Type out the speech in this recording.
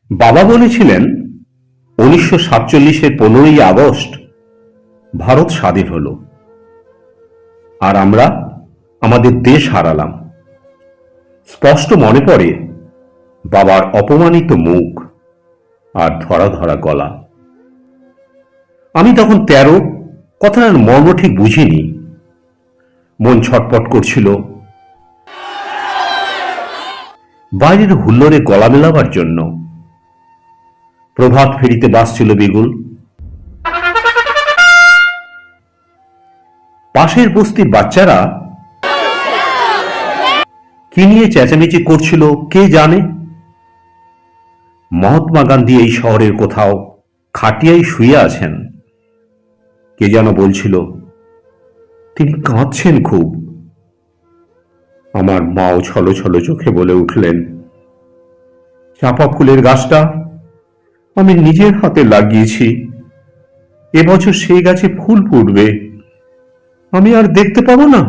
বাবা বলেছিলেন 1947-এর 15ই আগস্ট ভারত স্বাধীন হল, আর আমরা আমাদের দেশ হারালাম। স্পষ্ট মনে পড়ে বাবার অপমানিত মুখ আর ধরা ধরা গলা। আমি তখন 13, কথার মর্ম ঠিক বুঝিনি। মন ছটপট করছিল। বাইরের হুল্লোড়ে গলা মেলাবার জন্য। প্রভাত ফেরিতে বাসছিল বিগুল। পাশের বস্তির বাচ্চারা কি নিয়ে চেঁচামেচি করছিল কে জানে। মহাত্মা গান্ধী এই শহরের কোথাও খাটিয়ায় শুয়ে আছেন। কে যেন বলছিল তিনি কাঁদছেন খুব। আমার মাও ছলো ছলো চোখে বলে উঠলেন, চাঁপা ফুলের গাছটা আমি নিজের হাতে লাগিয়েছি, এবছর সেই গাছে ফুল ফুটবে, আমি আর দেখতে পাবো না।